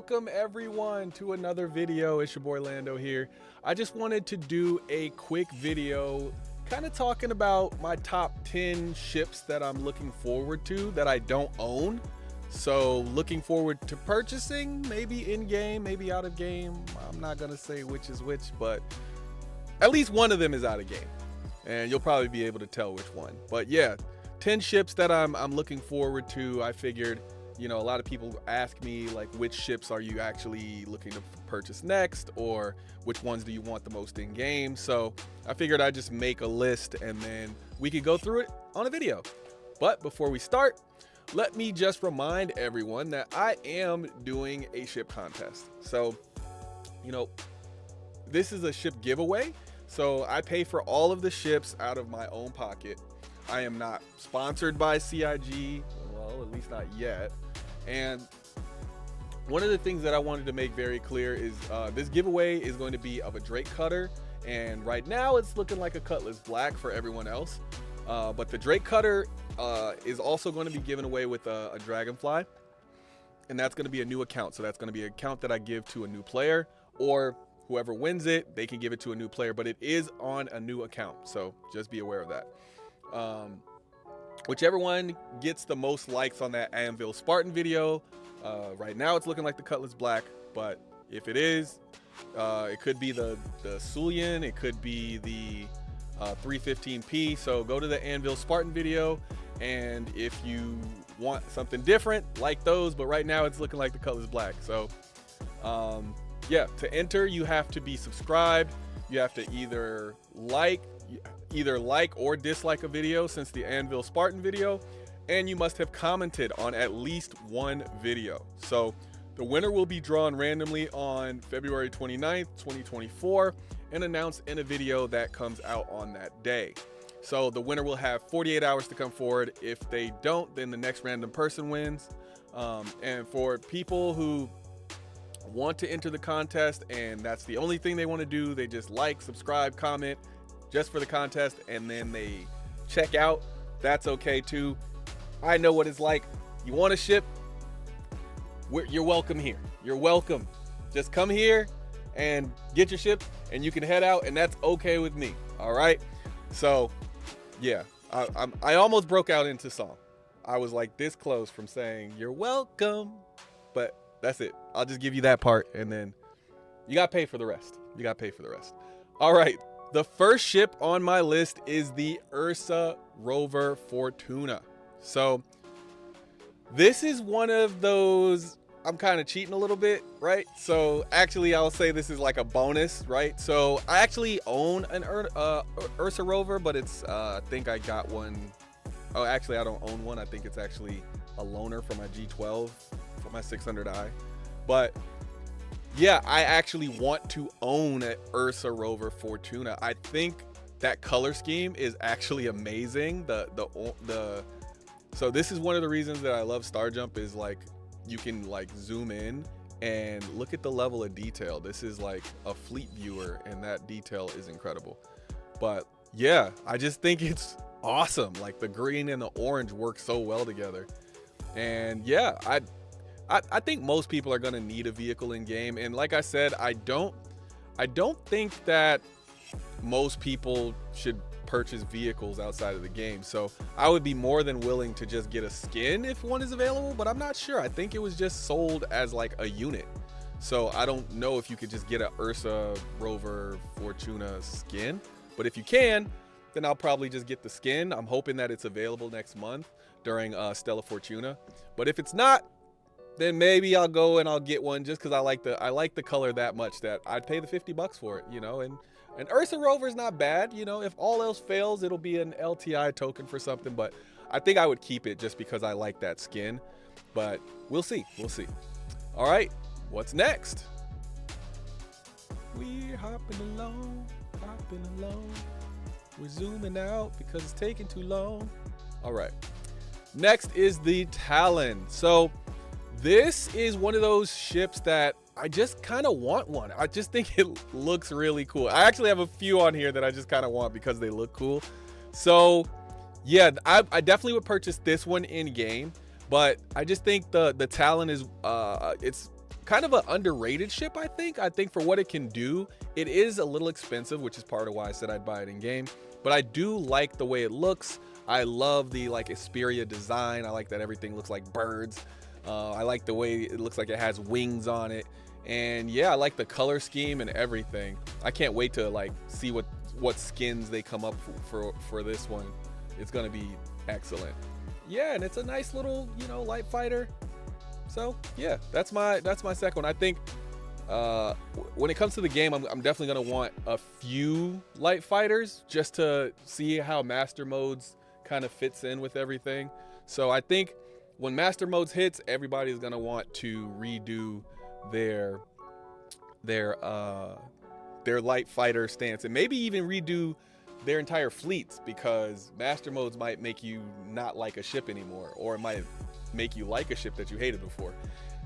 Welcome everyone to another video. It's your boy Lando here. I just wanted to do a quick video kind of talking about my top 10 ships that I'm looking forward to that I don't own. So looking forward to purchasing, maybe in game, maybe out of game. I'm not gonna say which is which, but at least one of them is out of game. And you'll probably be able to tell which one. But yeah, 10 ships that I'm looking forward to. I figured, you know, a lot of people ask me like, which ships are you actually looking to purchase next, or which ones do you want the most in game? So I figured I'd just make a list and then we could go through it on a video. But before we start, let me just remind everyone that I am doing a ship contest. So, you know, this is a ship giveaway. So I pay for all of the ships out of my own pocket. I am not sponsored by CIG, well, at least not yet. And one of the things that I wanted to make very clear is this giveaway is going to be of a Drake cutter. And right now it's looking like a Cutlass Black for everyone else. But the Drake cutter is also going to be given away with a Dragonfly. And that's going to be a new account. So that's going to be an account that I give to a new player, or whoever wins it, they can give it to a new player, but it is on a new account. So just be aware of that. Whichever one gets the most likes on that Anvil Spartan video, right now it's looking like the Cutlass Black, but if it is, it could be the Sulian, it could be the 315p. So go to the Anvil Spartan video, and if you want something different like those, but right now it's looking like the Cutlass Black. So yeah, to enter you have to be subscribed. You have to either like or dislike a video since the Anvil Spartan video, and you must have commented on at least one video. So the winner will be drawn randomly on February 29th, 2024 and announced in a video that comes out on that day. So the winner will have 48 hours to come forward. If they don't, then the next random person wins. And for people who want to enter the contest and that's the only thing they want to do, they just like, subscribe, comment just for the contest, and then they check out, that's okay too. I know what it's like. You want a ship, you're welcome here. You're welcome. Just come here and get your ship and you can head out, and that's okay with me. All right. So yeah, I almost broke out into song. I was like this close from saying you're welcome, but that's it. I'll just give you that part, and then you gotta pay for the rest. You gotta pay for the rest. All right. The first ship on my list is the Ursa Rover Fortuna. So this is one of those, I'm kind of cheating a little bit, right? So actually I'll say this is like a bonus, right? So I actually own an Ursa Rover, but it's I think I got one. Oh, actually I don't own one. I think it's actually a loaner for my G12 for my 600i. But yeah, I actually want to own an Ursa Rover Fortuna. I think that color scheme is actually amazing. So this is one of the reasons that I love Star Jump, is like you can like zoom in and look at the level of detail. This is like a fleet viewer, and that detail is incredible. But yeah, I just think it's awesome. Like the green and the orange work so well together. And yeah, I think most people are going to need a vehicle in game. And like I said, I don't think that most people should purchase vehicles outside of the game. So I would be more than willing to just get a skin if one is available, but I'm not sure. I think it was just sold as like a unit. So I don't know if you could just get an Ursa Rover Fortuna skin, but if you can, then I'll probably just get the skin. I'm hoping that it's available next month during Stella Fortuna. But if it's not, then maybe I'll go and I'll get one just because I like the color that much that I'd pay the 50 bucks for it, you know. And an Ursa Rover is not bad, you know. If all else fails, it'll be an LTI token for something, but I think I would keep it just because I like that skin. But we'll see. All right, what's next? We're hopping along. We're zooming out because it's taking too long. All right, next is the Talon. So this is one of those ships that I just kind of want one. I just think it looks really cool. I actually have a few on here that I just kind of want because they look cool. So yeah, I definitely would purchase this one in game, but I just think the Talon is it's kind of an underrated ship, I think. I think for what it can do, it is a little expensive, which is part of why I said I'd buy it in game. But I do like the way it looks. I love the like Xperia design. I like that everything looks like birds. I like the way it looks like it has wings on it. And yeah, I like the color scheme and everything. I can't wait to like see what skins they come up for this one. It's gonna be excellent. Yeah, and it's a nice little, you know, light fighter. So yeah, that's my second one. I think when it comes to the game, I'm definitely gonna want a few light fighters just to see how master modes kind of fits in with everything. So I think when master modes hits, everybody's gonna want to redo their light fighter stance, and maybe even redo their entire fleets, because master modes might make you not like a ship anymore, or it might make you like a ship that you hated before.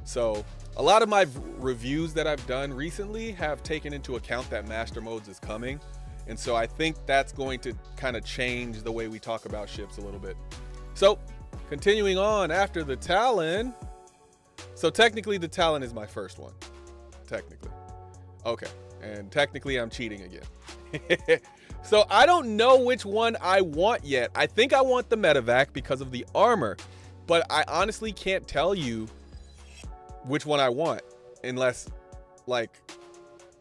So a lot of my reviews that I've done recently have taken into account that master modes is coming, and so I think that's going to kind of change the way we talk about ships a little bit. So continuing on after the Talon, so technically the Talon is my first one, technically. Okay, and technically I'm cheating again. So I don't know which one I want yet. I think I want the medevac because of the armor, but I honestly can't tell you which one I want unless like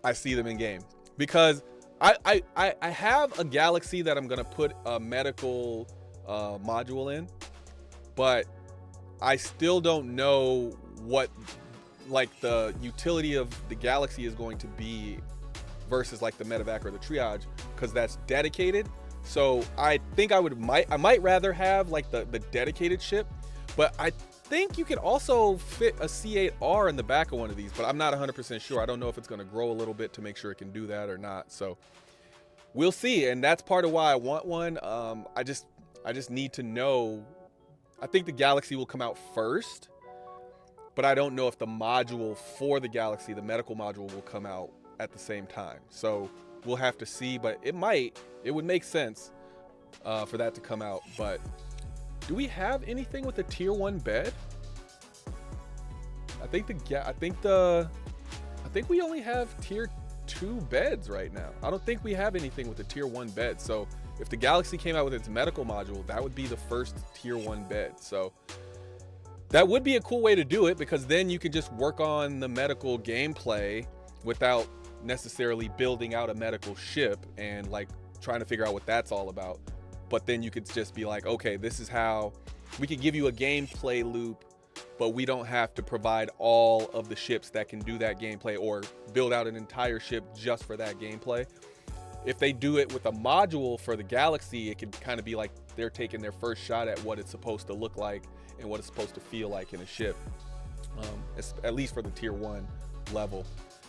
I see them in game, because I have a Galaxy that I'm gonna put a medical module in, but I still don't know what like the utility of the Galaxy is going to be versus like the medevac or the triage, because that's dedicated. So I think I might rather have like the dedicated ship, but I think you could also fit a C8R in the back of one of these, but I'm not 100% sure. I don't know if it's going to grow a little bit to make sure it can do that or not. So we'll see, and that's part of why I want one. I just need to know. I think the Galaxy will come out first, but I don't know if the module for the Galaxy, the medical module, will come out at the same time. So we'll have to see, but it would make sense for that to come out. But do we have anything with a tier 1 bed? I think we only have tier 2 beds right now. I don't think we have anything with a tier 1 bed. So if the Galaxy came out with its medical module, that would be the first tier 1 bed. So that would be a cool way to do it, because then you can just work on the medical gameplay without necessarily building out a medical ship and like trying to figure out what that's all about. But then you could just be like, okay, this is how we could give you a gameplay loop, but we don't have to provide all of the ships that can do that gameplay, or build out an entire ship just for that gameplay. If they do it with a module for the Galaxy, it could kind of be like they're taking their first shot at what it's supposed to look like and what it's supposed to feel like in a ship, at least for the tier 1 level.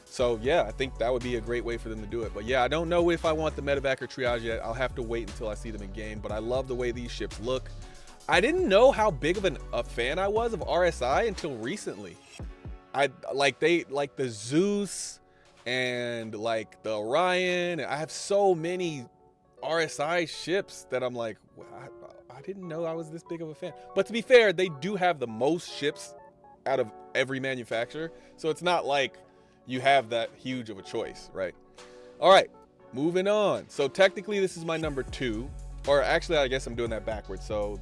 So yeah, I think that would be a great way for them to do it. But yeah, I don't know if I want the medevac or triage yet. I'll have to wait until I see them in game, but I love the way these ships look. I didn't know how big of a fan I was of RSI until recently. I like the Zeus and like the Orion. I have so many RSI ships that I'm like, I didn't know I was this big of a fan. But to be fair, they do have the most ships out of every manufacturer, so it's not like you have that huge of a choice, right? All right, moving on. So technically this is my number 2, or actually I guess I'm doing that backwards. So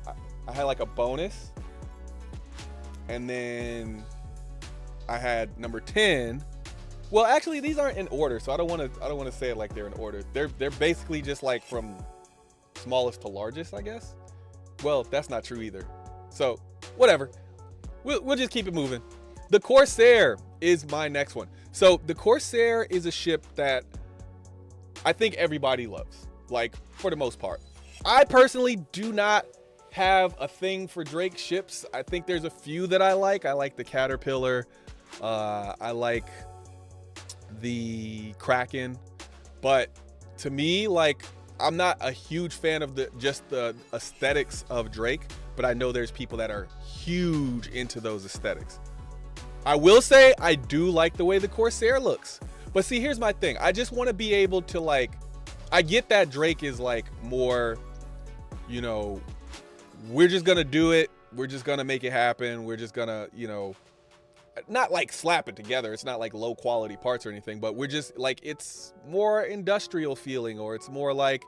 I had like a bonus, and then I had number 10. Well, actually these aren't in order, so I don't want to say it like they're in order. They're basically just like from smallest to largest, I guess. Well, that's not true either. So whatever, we'll just keep it moving. The Corsair is my next one. So the Corsair is a ship that I think everybody loves, like for the most part. I personally do not have a thing for Drake ships. I think there's a few that I like. I like the Caterpillar. I like the Kraken. But to me, like, I'm not a huge fan of just the aesthetics of Drake, but I know there's people that are huge into those aesthetics. I will say I do like the way the Corsair looks. But see, here's my thing. I just want to be able to, like, I get that Drake is like more, you know, we're just going to do it. We're just going to make it happen. We're just going to, you know, not like slap it together. It's not like low quality parts or anything, but we're just like, it's more industrial feeling, or it's more like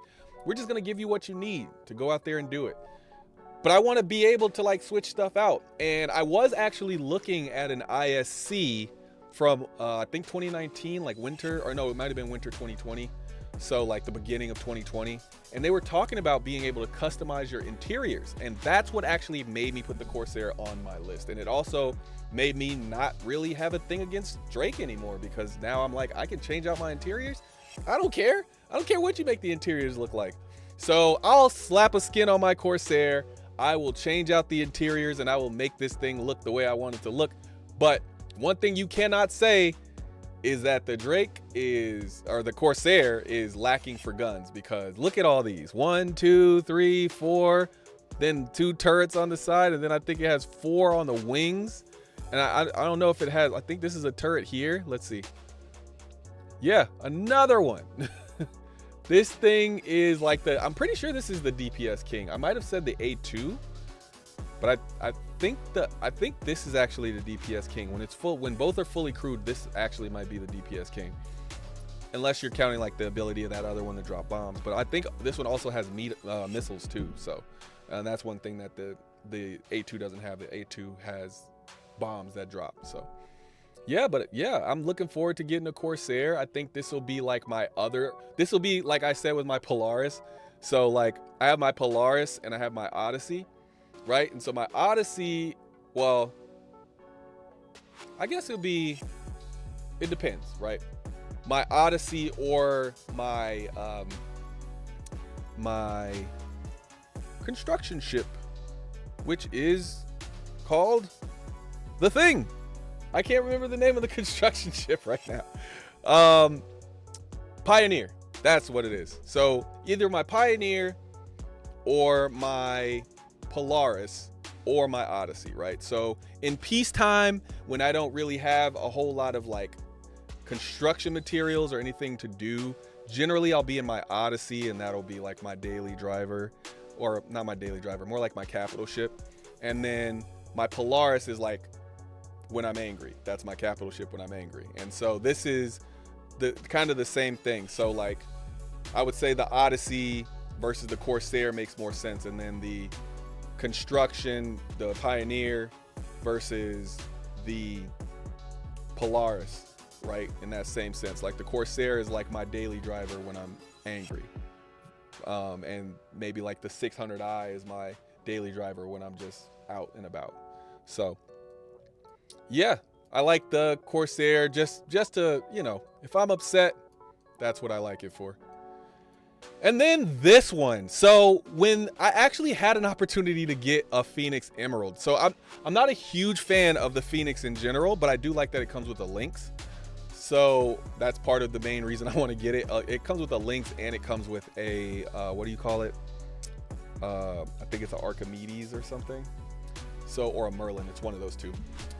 we're just gonna give you what you need to go out there and do it. But I want to be able to like switch stuff out. And I was actually looking at an ISC from I think 2019, like winter, or no, it might have been winter 2020. So like the beginning of 2020. And they were talking about being able to customize your interiors. And that's what actually made me put the Corsair on my list. And it also made me not really have a thing against Drake anymore, because now I'm like, I can change out my interiors. I don't care. I don't care what you make the interiors look like. So I'll slap a skin on my Corsair. I will change out the interiors and I will make this thing look the way I want it to look. But one thing you cannot say is that the Drake is, or the Corsair is lacking for guns, because look at all these. 1, 2, 3, 4, then 2 turrets on the side, and then I think it has 4 on the wings. And I don't know if it has, I think this is a turret here. Let's see. Yeah, another one. This thing is like the, I'm pretty sure this is the DPS king. I might have said the A2, but I think this is actually the DPS king. When it's full, when both are fully crewed, this actually might be the DPS king. Unless you're counting like the ability of that other one to drop bombs. But I think this one also has missiles too. So, and that's one thing that the A2 doesn't have. The A2 has bombs that drop. So yeah, but yeah, I'm looking forward to getting a Corsair. I think this will be like my other, this will be like I said with my Polaris. So like I have my Polaris and I have my Odyssey, right? And so my Odyssey, well, I guess it'll be, it depends, right? My Odyssey or my my construction ship, which is called the Thing. I can't remember the name of the construction ship right now. Pioneer, that's what it is. So either my Pioneer or my Polaris or my Odyssey, right? So in peacetime, when I don't really have a whole lot of like construction materials or anything to do, generally I'll be in my Odyssey, and that'll be like my daily driver, or not my daily driver, more like my capital ship. And then my Polaris is like when I'm angry. That's my capital ship when I'm angry. And so this is the kind of the same thing. So like I would say the Odyssey versus the Corsair makes more sense, and then the construction, the Pioneer versus the Polaris, right? In that same sense, like the Corsair is like my daily driver when I'm angry, and maybe like the 600i is my daily driver when I'm just out and about. So yeah, I like the Corsair just to, you know, if I'm upset, that's what I like it for. And then this one. So when I actually had an opportunity to get a Phoenix Emerald. So I'm not a huge fan of the Phoenix in general, but I do like that it comes with the links. So that's part of the main reason I want to get it. It comes with the links, and it comes with a, what do you call it? I think it's an Archimedes or something. So, or a Merlin, it's one of those two.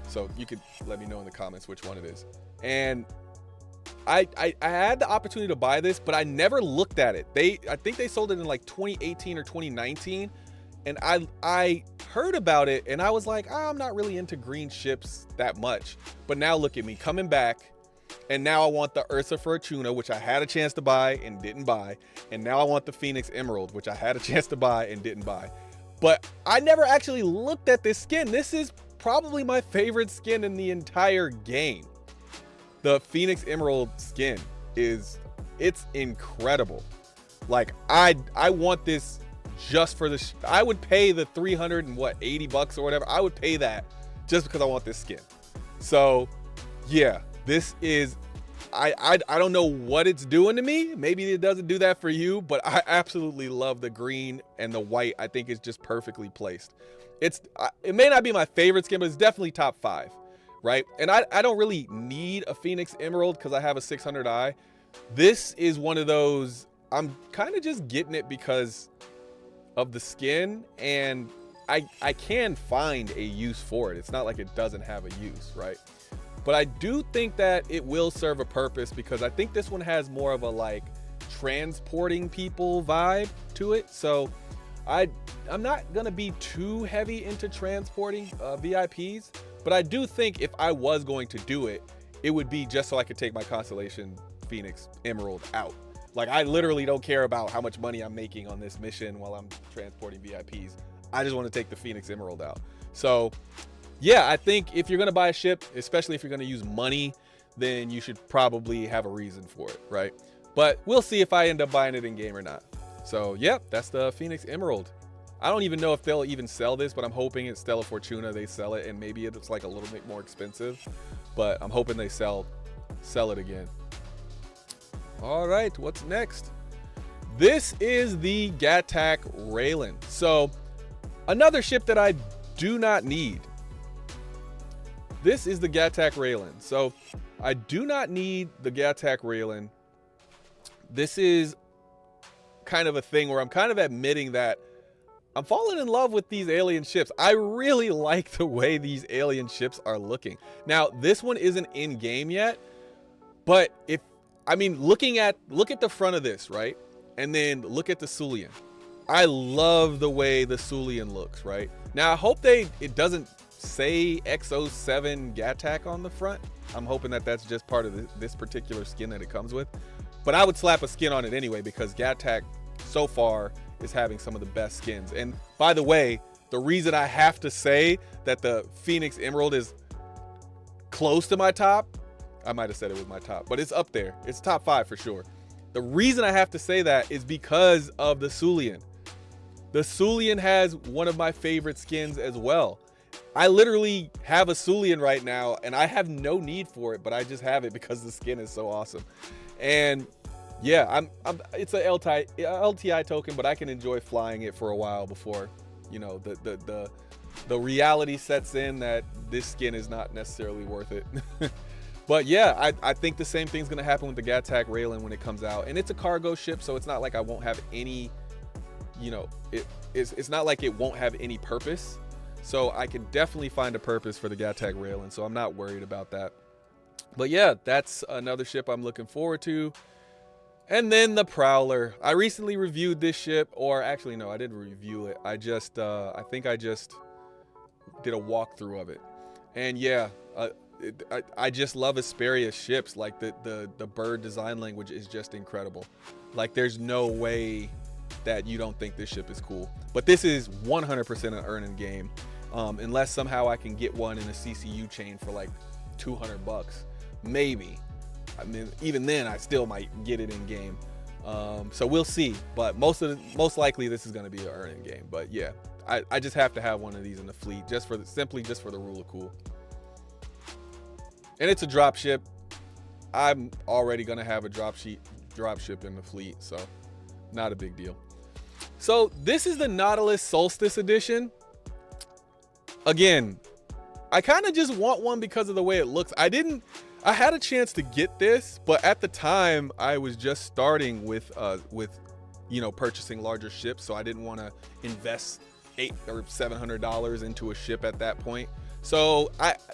So you could let me know in the comments which one it is. And I had the opportunity to buy this, but I never looked at it. I think they sold it in like 2018 or 2019. And I heard about it, and I was like, I'm not really into green ships that much. But now look at me coming back. And now I want the Ursa Fortuna, which I had a chance to buy and didn't buy. And now I want the Phoenix Emerald, which I had a chance to buy and didn't buy. But I never actually looked at this skin. This is probably my favorite skin in the entire game. The Phoenix Emerald skin it's incredible. Like I want this just for the, I would pay the 380 bucks or whatever. I would pay that just because I want this skin. So yeah, this is, I don't know what it's doing to me. Maybe it doesn't do that for you, but I absolutely love the green and the white. I think it's just perfectly placed. It may not be my favorite skin, but it's definitely top 5, right? And I don't really need a Phoenix Emerald because I have a 600i. This is one of those, I'm kind of just getting it because of the skin, and I can find a use for it. It's not like it doesn't have a use, right? But I do think that it will serve a purpose, because I think this one has more of a like transporting people vibe to it. So I'm not gonna be too heavy into transporting VIPs, But I do think if I was going to do it, it would be just so I could take my Constellation Phoenix Emerald out. Like, I literally don't care about how much money I'm making on this mission while I'm transporting VIPs. I just want to take the Phoenix Emerald out. So yeah, I think if you're going to buy a ship, especially if you're going to use money, then you should probably have a reason for it, right? But we'll see if I end up buying it in game or not. So yeah, that's the Phoenix Emerald. I don't even know if they'll even sell this, but I'm hoping at Stella Fortuna they sell it, and maybe it's like a little bit more expensive, but I'm hoping they sell it again. All right, what's next? This is the Gatch Railin. So another ship that I do not need. This is the Gatch Railin. So I do not need the Gatch Railin. This is kind of a thing where I'm kind of admitting that I'm falling in love with these alien ships. I really like the way these alien ships are looking. Now, this one isn't in game yet, but look at the front of this, right? And then look at the Sulian. I love the way the Sulian looks, right? Now, I hope it doesn't say X07 Gatch on the front. I'm hoping that that's just part of this particular skin that it comes with. But I would slap a skin on it anyway, because Gatch so far is having some of the best skins. And by the way, the reason I have to say that the Phoenix Emerald is close to my top, I might have said it was my top, but it's up there. It's top 5 for sure. The reason I have to say that is because of the Sulian. The Sulian has one of my favorite skins as well. I literally have a Sulian right now, and I have no need for it, but I just have it because the skin is so awesome. And yeah, it's a LTI token, but I can enjoy flying it for a while before, you know, the reality sets in that this skin is not necessarily worth it. But yeah, I think the same thing's gonna happen with the Gatch Railin when it comes out, and it's a cargo ship, so it's not like I won't have any, you know, it's not like it won't have any purpose. So I can definitely find a purpose for the Gatch Railin, so I'm not worried about that. But yeah, that's another ship I'm looking forward to. And then the Prowler. I recently reviewed this ship, or actually no, I didn't review it. I think I just did a walkthrough of it. And yeah, I just love Asperia's ships. Like the bird design language is just incredible. Like, there's no way that you don't think this ship is cool. But this is 100% an earning game, unless somehow I can get one in a CCU chain for like $200, maybe. I mean, even then I still might get it in game. So we'll see. But most likely this is going to be an earning game. But yeah, I just have to have one of these in the fleet, simply just for the rule of cool. And it's a drop ship. I'm already going to have a drop ship in the fleet, so not a big deal. So this is the Nautilus Solstice Edition. Again, I kind of just want one because of the way it looks. I had a chance to get this, but at the time I was just starting with you know, purchasing larger ships, so I didn't want to invest $800 or $700 into a ship at that point. So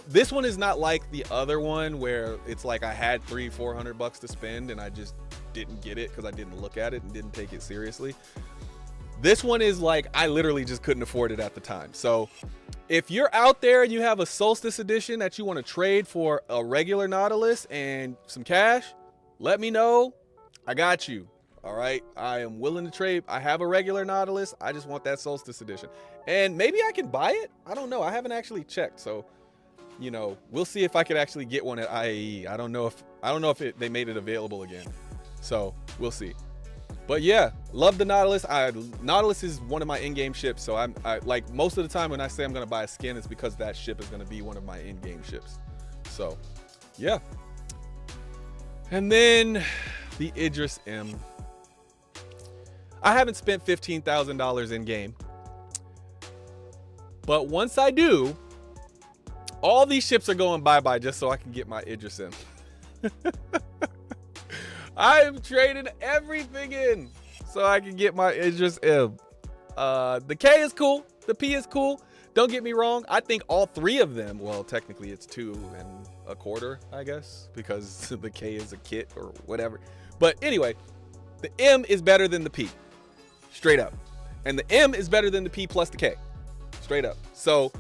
this one is not like the other one where it's like I had $300-400 to spend and I just didn't get it because I didn't look at it and didn't take it seriously. This one is like I literally just couldn't afford it at the time. So if you're out there and you have a Solstice Edition that you want to trade for a regular Nautilus and some cash, let me know. I got you. All right, I am willing to trade. I have a regular Nautilus. I just want that Solstice Edition, and maybe I can buy it. I don't know. I haven't actually checked, so you know, we'll see if I could actually get one at IAE. I don't know if they made it available again, so we'll see. But yeah, love the Nautilus. Nautilus is one of my in-game ships, so I like most of the time when I say I'm gonna buy a skin, it's because that ship is gonna be one of my in-game ships. So yeah, and then the Idris M. I haven't spent $15,000 in game, but once I do, all these ships are going bye-bye just so I can get my Idris in. I'm trading everything in so I can get my Idris M. The K is cool. The P is cool. Don't get me wrong. I think all three of them, well, technically it's 2 1/4, I guess, because the K is a kit or whatever. But anyway, the M is better than the P. Straight up. And the M is better than the P plus the K. Straight up. So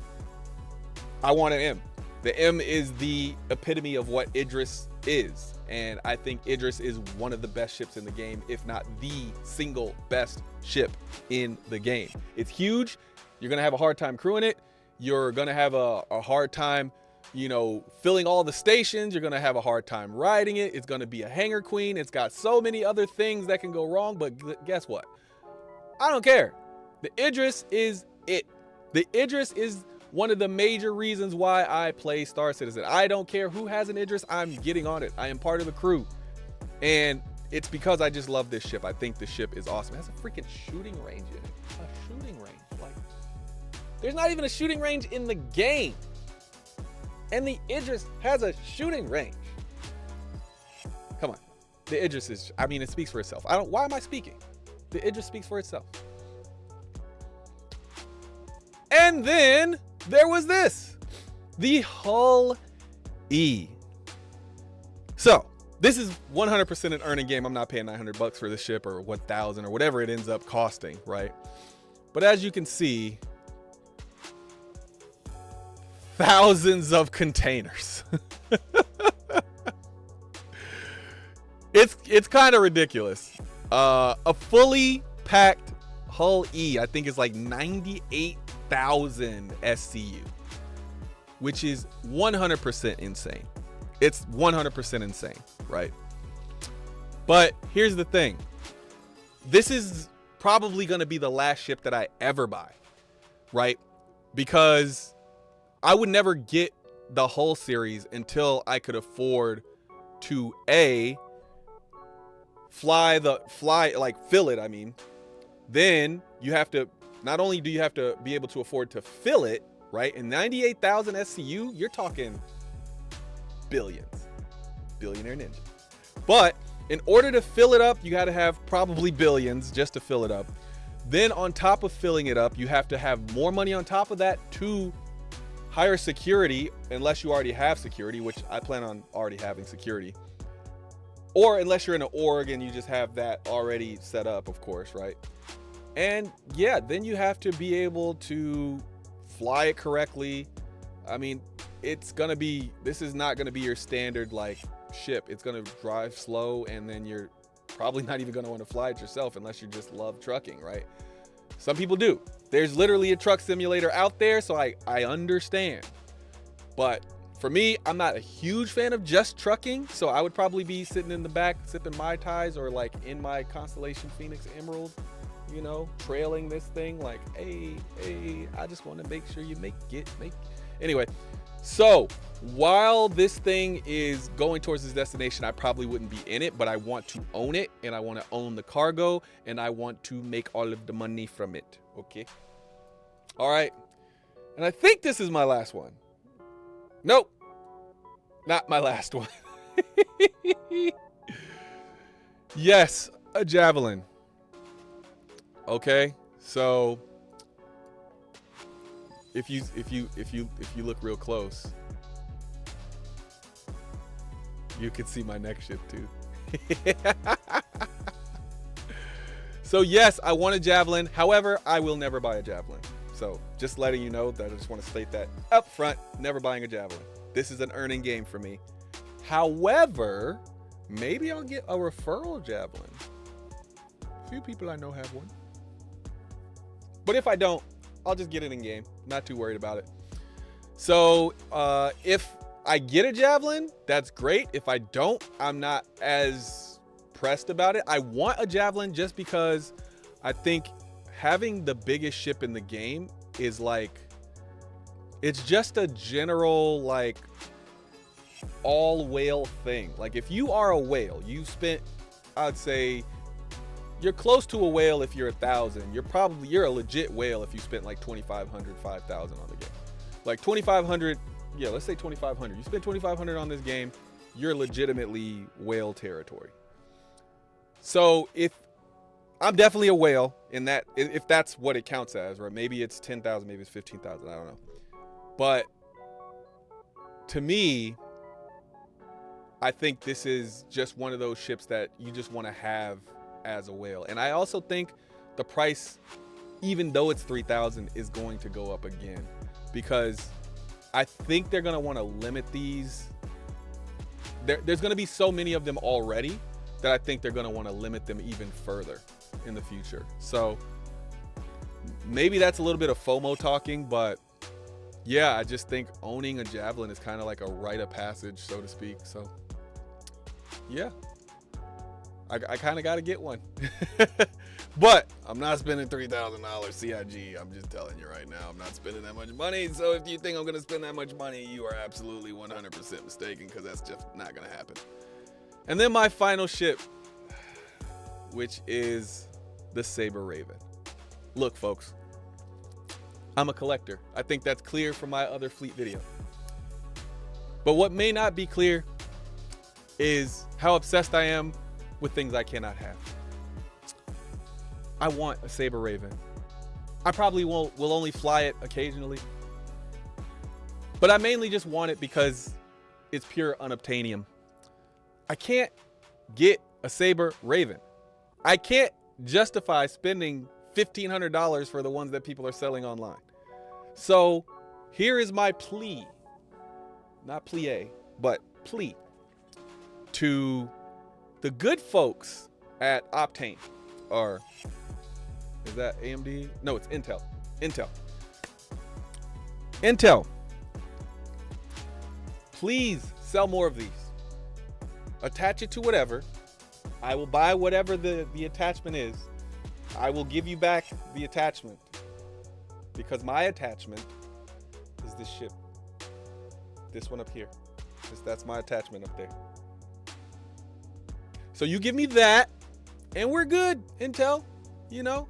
I want an M. The M is the epitome of what Idris is. And I think Idris is one of the best ships in the game, if not the single best ship in the game. It's huge. You're going to have a hard time crewing it. You're going to have a hard time, you know, filling all the stations. You're going to have a hard time riding it. It's going to be a hangar queen. It's got so many other things that can go wrong. But guess what? I don't care. The Idris is it. The Idris is one of the major reasons why I play Star Citizen. I don't care who has an Idris. I'm getting on it. I am part of the crew. And it's because I just love this ship. I think the ship is awesome. It has a freaking shooting range in it. A shooting range. Like, there's not even a shooting range in the game. And the Idris has a shooting range. Come on. The Idris is, I mean, it speaks for itself. Why am I speaking? The Idris speaks for itself. And then there was this, the Hull E. So this is 100% an earning game. I'm not paying $900 for this ship or 1,000 or whatever it ends up costing, right? But as you can see, thousands of containers. It's kind of ridiculous. A fully packed Hull E, I think, is like 98,000 SCU, which is 100% insane. It's 100% insane, right? But here's the thing. This is probably going to be the last ship that I ever buy, right? Because I would never get the Hull series until I could afford to fill it. I mean, then you have to, not only do you have to be able to afford to fill it, right? And 98,000 SCU, you're talking billions. Billionaire Ninja. But in order to fill it up, you got to have probably billions just to fill it up. Then on top of filling it up, you have to have more money on top of that to hire security, unless you already have security, which I plan on already having security. Or unless you're in an org and you just have that already set up, of course, right? And yeah, then you have to be able to fly it correctly. I mean, this is not gonna be your standard like ship. It's gonna drive slow, and then you're probably not even gonna want to fly it yourself unless you just love trucking, right? Some people do. There's literally a truck simulator out there, so I understand. But for me, I'm not a huge fan of just trucking, so I would probably be sitting in the back sipping Mai Tais, or like in my Constellation Phoenix Emerald, you know, trailing this thing like, hey, I just want to make sure you make it. Anyway, so while this thing is going towards this destination, I probably wouldn't be in it, but I want to own it, and I want to own the cargo, and I want to make all of the money from it. Okay. All right. And I think this is my last one. Nope. Not my last one. Yes, a Javelin. Okay. So if you look real close, you can see my next ship too. So yes, I want a Javelin. However, I will never buy a Javelin. So just letting you know that I just want to state that up front, never buying a Javelin. This is an earning game for me. However, maybe I'll get a referral Javelin. A few people I know have one. But if I don't, I'll just get it in game. Not too worried about it. So if I get a Javelin, that's great. If I don't, I'm not as pressed about it. I want a Javelin just because I think having the biggest ship in the game is like, it's just a general like all whale thing. Like if you are a whale, you spent, I'd say you're close to a whale if you're 1,000. You're a legit whale if you spent like 2,500, 5,000 on the game. Like 2,500, yeah, let's say 2,500. You spent 2,500 on this game, you're legitimately whale territory. So if I'm definitely a whale in that, if that's what it counts as, right? Maybe it's 10,000, maybe it's 15,000, I don't know. But to me, I think this is just one of those ships that you just want to have as a whale. And I also think the price, even though it's 3,000, is going to go up again, because I think they're gonna want to limit these. There's gonna be so many of them already that I think they're gonna want to limit them even further in the future. So maybe that's a little bit of FOMO talking, but yeah, I just think owning a Javelin is kind of like a rite of passage, so to speak. So yeah, I kind of got to get one. But I'm not spending $3,000 CIG. I'm just telling you right now, I'm not spending that much money. So if you think I'm going to spend that much money, you are absolutely 100% mistaken, because that's just not going to happen. And then my final ship, which is the Saber Raven. Look, folks, I'm a collector. I think that's clear from my other fleet video. But what may not be clear is how obsessed I am with things I cannot have. I want a Saber Raven. I probably will only fly it occasionally. But I mainly just want it because it's pure unobtainium. I can't get a Saber Raven. I can't justify spending $1,500 for the ones that people are selling online. So here is my plea, not plie, but plea to the good folks at Optane, or is that AMD? No, it's Intel. Intel, please sell more of these. Attach it to whatever. I will buy whatever the attachment is. I will give you back the attachment, because my attachment is this ship. This one up here. That's my attachment up there. So you give me that and we're good, Intel. You know,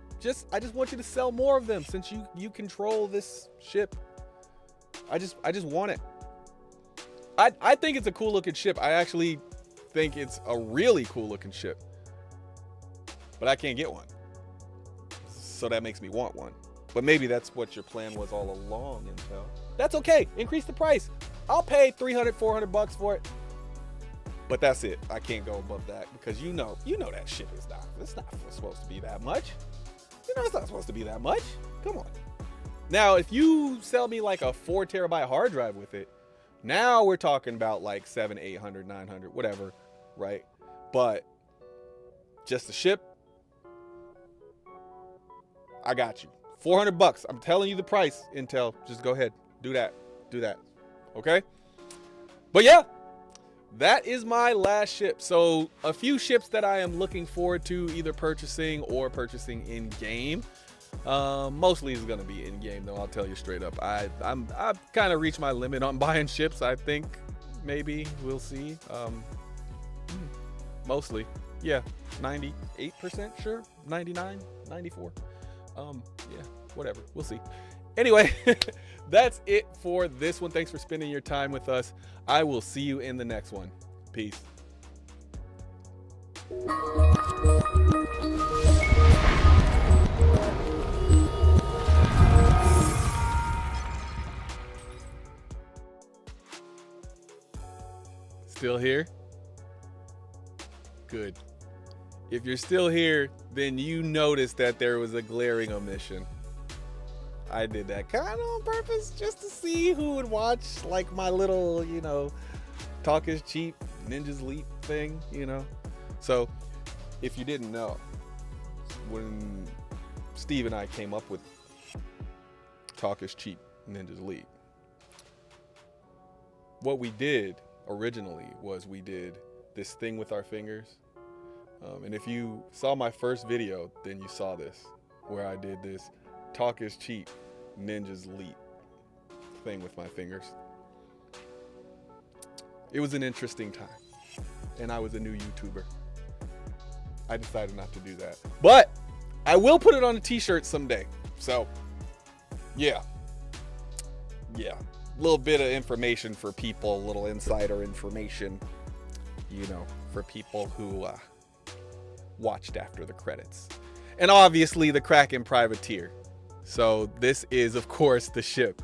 I just want you to sell more of them, since you control this ship. I just want it. I think it's a cool looking ship. I actually think it's a really cool looking ship. But I can't get one. So that makes me want one. But maybe that's what your plan was all along, Intel. That's okay. Increase the price. I'll pay $300-$400 for it. But that's it. I can't go above that, because you know that ship is not. It's not supposed to be that much. You know it's not supposed to be that much. Come on. Now, if you sell me like a 4 terabyte hard drive with it, now we're talking about like $700, $800, $900, whatever, right? But just the ship, I got you. $400. I'm telling you the price, Intel. Just go ahead. Do that. Okay? But yeah, that is my last ship. So a few ships that I am looking forward to either purchasing or purchasing in game. Mostly is going to be in game, though. I'll tell you straight up. I've kind of reached my limit on buying ships. I think maybe we'll see. Mostly, yeah, 98% sure, 99, 94. Yeah, whatever. We'll see. Anyway, that's it for this one. Thanks for spending your time with us. I will see you in the next one. Peace. Still here? Good. If you're still here, then you noticed that there was a glaring omission. I did that kind of on purpose, just to see who would watch, like my little, talk is cheap, ninjas leap thing, So if you didn't know, when Steve and I came up with talk is cheap, ninjas leap, what we did originally was we did this thing with our fingers. And if you saw my first video, then you saw this, where I did this talk is cheap, ninjas leap thing with my fingers. It was an interesting time, and I was a new YouTuber. I decided not to do that, but I will put it on a t-shirt someday. So yeah, a little bit of information for people, a little insider information, for people who watched after the credits. And obviously the Kraken Privateer. So this is, of course, the ship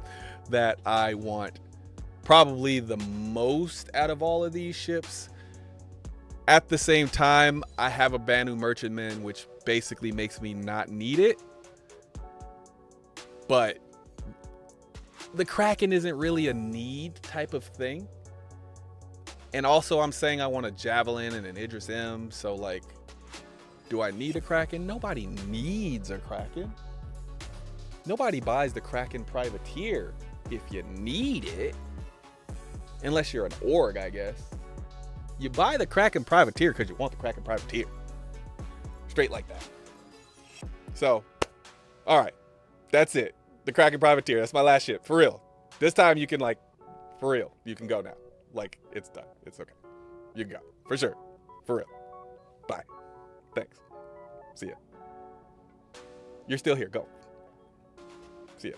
that I want probably the most out of all of these ships. At the same time, I have a Banu Merchantman, which basically makes me not need it. But the Kraken isn't really a need type of thing. And also I'm saying I want a Javelin and an Idris M. So like, do I need a Kraken? Nobody needs a Kraken. Nobody buys the Kraken Privateer if you need it. Unless you're an org, I guess. You buy the Kraken Privateer because you want the Kraken Privateer. Straight like that. So, all right. That's it. The Kraken Privateer. That's my last ship. For real. This time you can like, for real, you can go now. Like, it's done. It's okay. You can go. For sure. For real. Bye. Thanks. See ya. You're still here. Go. See ya.